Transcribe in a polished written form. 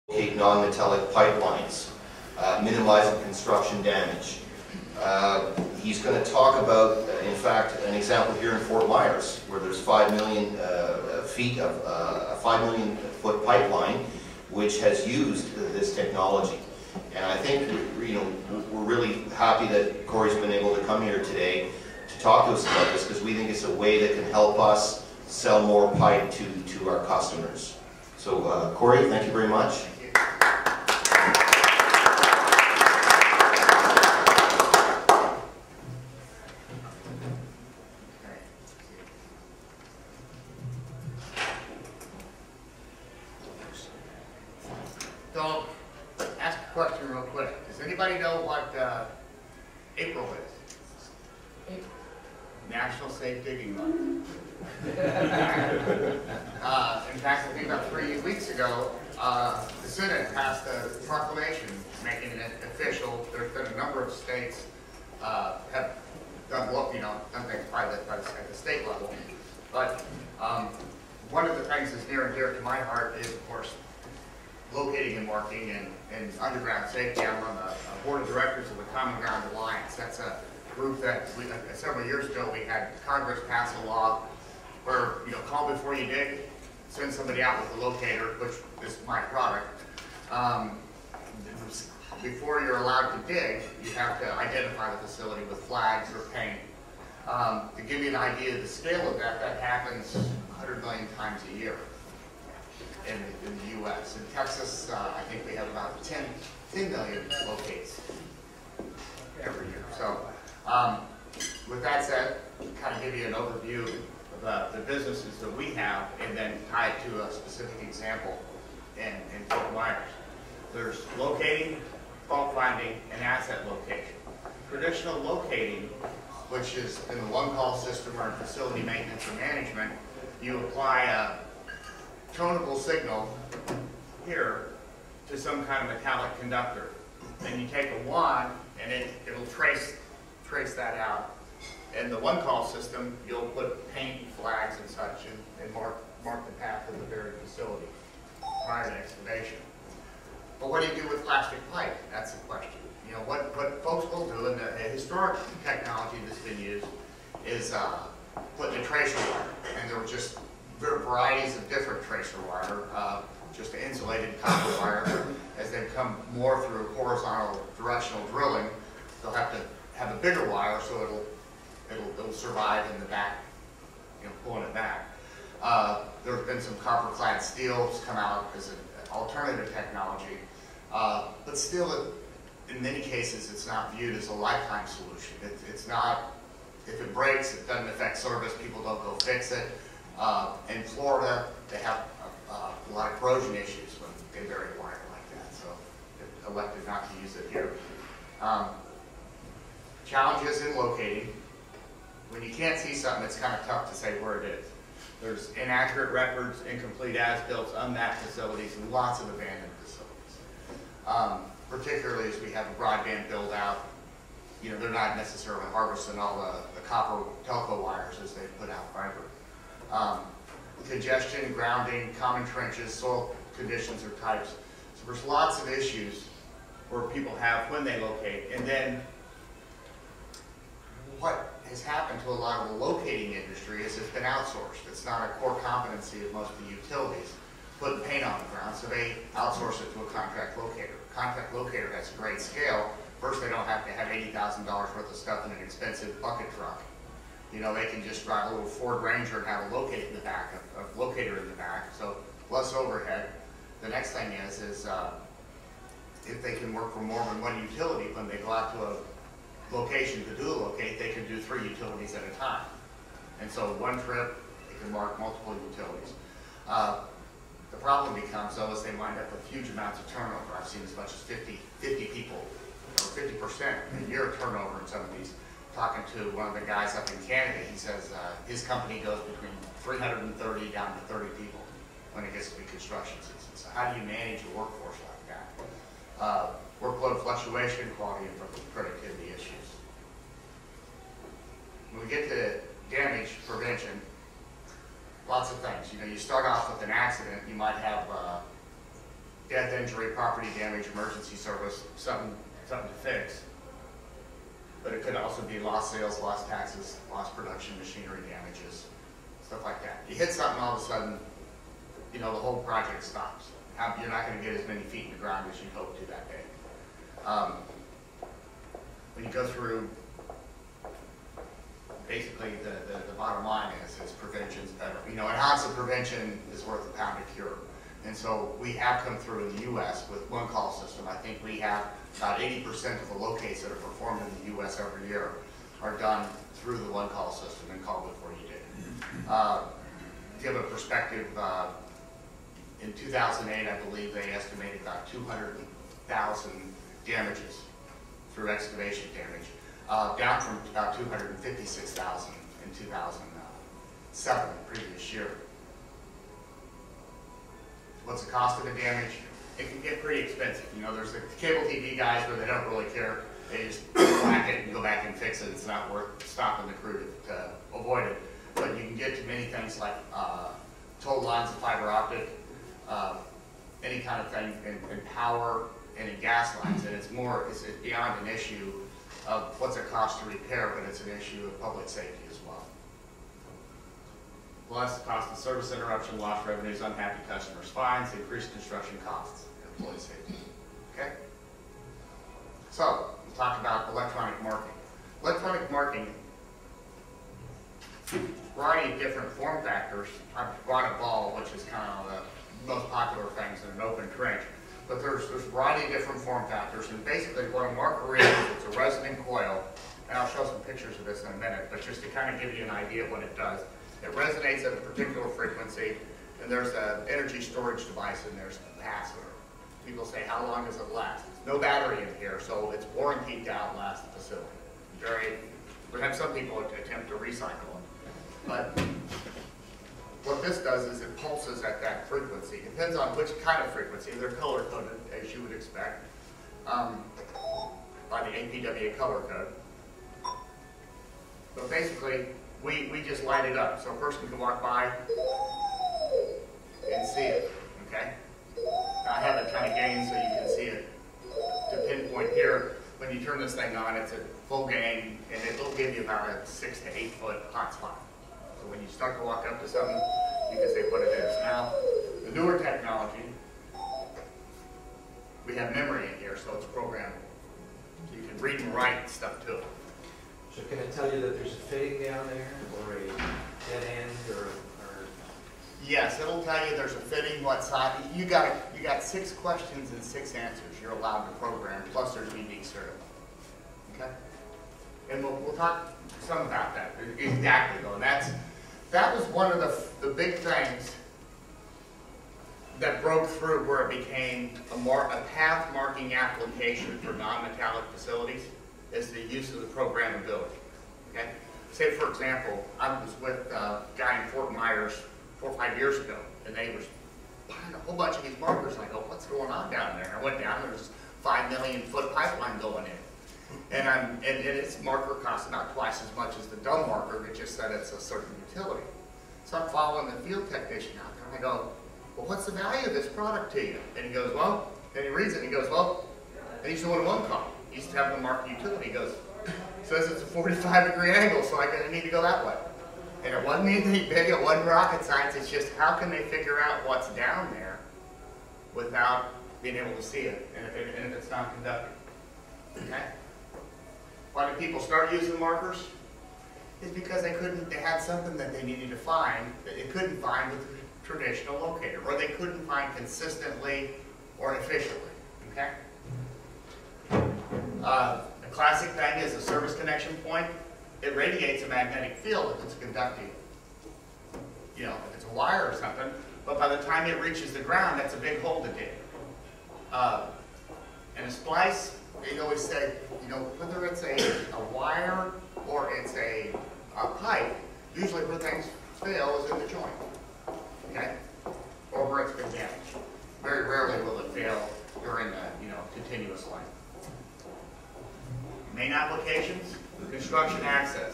locate non-metallic pipelines, minimizing construction damage. He's going to talk about, in fact, an example here in Fort Myers, where there's 5 million feet of a 5 million foot pipeline, which has used this technology. And I think we're really happy that Corey's been able to come here today to talk to us about this, because we think it's a way that can help us sell more pipe to our customers. So Corey, thank you very much. So, ask a question real quick. Does anybody know what April is? National Safe Digging Month. In fact, I think about 3 weeks ago, the Senate passed a proclamation making it official. There's been a number of states have done things at the state level. But one of the things that's near and dear to my heart is, of course, locating and marking and underground safety. I'm on the board of directors of the Common Ground Alliance. That's a group that several years ago we had Congress pass a law where, call before you dig, send somebody out with a locator, which is my product. Before you're allowed to dig, you have to identify the facility with flags or paint. To give you an idea of the scale of that, that happens 100 million times a year in the U.S. In Texas, I think we have about 10 million locates every year. So, with that said, kind of give you an overview of the businesses that we have, and then tie it to a specific example in Fort Myers. There's locating, fault finding, and asset location. Traditional locating, which is in the one-call system or in facility maintenance or management, you apply a tonable signal here to some kind of metallic conductor. Then you take a wand and it'll trace that out. In the one-call system, you'll put paint, flags, and such, and mark the path of the buried facility prior to excavation. But what do you do with plastic pipe? That's the question. What folks will do, and the historic technology that's been used is putting a tracer wire, and there were just varieties of different tracer wire, just insulated copper wire. As they come more through horizontal directional drilling, they'll have to have a bigger wire so it'll survive in the back, pulling it back. There's been some copper-clad steels come out as an alternative technology, but still, in many cases, it's not viewed as a lifetime solution. It's not. If it breaks, it doesn't affect service. People don't go fix it. In Florida, they have a lot of corrosion issues when they bury wire like that, so they elected not to use it here. Challenges in locating. When you can't see something, it's kind of tough to say where it is. There's inaccurate records, incomplete as-built, unmapped facilities, and lots of abandoned facilities. Particularly as we have a broadband build-out, they're not necessarily harvesting all the copper telco wires as they put out fiber. Congestion, grounding, common trenches, soil conditions or types. So there's lots of issues where people have when they locate. And then what has happened to a lot of the locating industry is it's been outsourced. It's not a core competency of most of the utilities, putting paint on the ground, so they outsource it to a contract locator. Contract locator has a great scale. First, they don't have to have $80,000 worth of stuff in an expensive bucket truck. They can just drive a little Ford Ranger and have a locator in the back, a locator in the back, so less overhead. The next thing is if they can work for more than one utility, when they go out to a location to do a locate, they can do 3 utilities at a time. And so one trip, they can mark multiple utilities. The problem becomes, though, is they wind up with huge amounts of turnover. I've seen as much as 50 people, or 50% a year turnover in some of these. Talking to one of the guys up in Canada, he says his company goes between 330 down to 30 people when it gets to be construction season. So how do you manage a workforce like that? Workload fluctuation, quality and productivity issues. When we get to damage prevention, lots of things. You start off with an accident, you might have death, injury, property damage, emergency service, something to fix. But it could also be lost sales, lost taxes, lost production, machinery damages, stuff like that. You hit something, all of a sudden, you know, the whole project stops. You're not going to get as many feet in the ground as you hope to that day. When you go through, basically the bottom line is prevention's better. You know, an ounce of prevention is worth a pound of cure. And so we have come through in the U.S. with one call system. I think we have about 80% of the locates that are performed in the U.S. every year are done through the one call system and call before you dig. To give a perspective, in 2008, I believe they estimated about 200,000 damages through excavation damage, down from about 256,000 in 2007, the previous year. What's the cost of the damage? It can get pretty expensive. You know, there's the cable TV guys where they don't really care. They just whack it and go back and fix it. It's not worth stopping the crew to avoid it. But you can get to many things like tow lines of fiber optic, any kind of thing in power and in gas lines. And it's beyond an issue of what's it cost to repair, but it's an issue of public safety as well. Plus, the cost of service interruption, lost revenues, unhappy customers, fines, increased construction costs, employee safety. Okay? So, we'll talk about electronic marking. Electronic marking, variety of different form factors. I brought a ball, which is kind of the most popular things in an open trench. But there's a variety of different form factors, and basically what a marker is, it's a resonant coil, and I'll show some pictures of this in a minute, but just to kind of give you an idea of what it does. It resonates at a particular frequency, and there's an energy storage device, and there's a capacitor. People say, how long does it last? No battery in here, so it's warranted to outlast the facility. We have some people attempt to recycle it, but what this does is it pulses at that frequency. It depends on which kind of frequency. They're color-coded, as you would expect, by the APWA color code. But basically, we just light it up. So a person can walk by and see it, okay? Now I have it kind of gained so you can see it to pinpoint here. When you turn this thing on, it's at full gain, and it'll give you about a 6 to 8 foot hot spot. So when you start to walk up to something, you can say what it is. Now, the newer technology, we have memory in here, so it's programmable. So you can read and write stuff to it. So can it tell you that there's a fitting down there, or a dead end, or... Yes, it'll tell you there's a fitting, what size. You got 6 questions and 6 answers you're allowed to program, plus there's unique serial. Okay? And we'll talk some about that, exactly though. And that was one of the big things that broke through where it became a path marking application for non-metallic facilities, is the use of the programmability. Okay? Say for example, I was with a guy in Fort Myers 4 or 5 years ago, and they were buying a whole bunch of these markers, and I go, what's going on down there? I went down, there's 5 million foot pipeline going in. And its marker costs about twice as much as the dumb marker that just said it's a certain utility. So I'm following the field technician out there, and I go, well, what's the value of this product to you? And he goes, well, then he reads it, and he goes, well, I used to want one call. He used to have the marker utility. He goes, says it's a 45-degree angle, so I need to go that way. And it wasn't anything big, it wasn't rocket science, it's just how can they figure out what's down there without being able to see it, and if it's not conductive. Okay? Why did people start using markers? It's because they had something that they needed to find that they couldn't find with a traditional locator, or they couldn't find consistently or efficiently. Okay? The classic thing is a service connection point. It radiates a magnetic field if it's conducting, you know, if it's a wire or something, but by the time it reaches the ground, that's a big hole to dig. And a splice, they always say, you know, whether it's a wire or it's a pipe, usually where things fail is in the joint, okay? Or where it's been damaged. Very rarely will it fail during the, you know, continuous line. Main applications, construction access.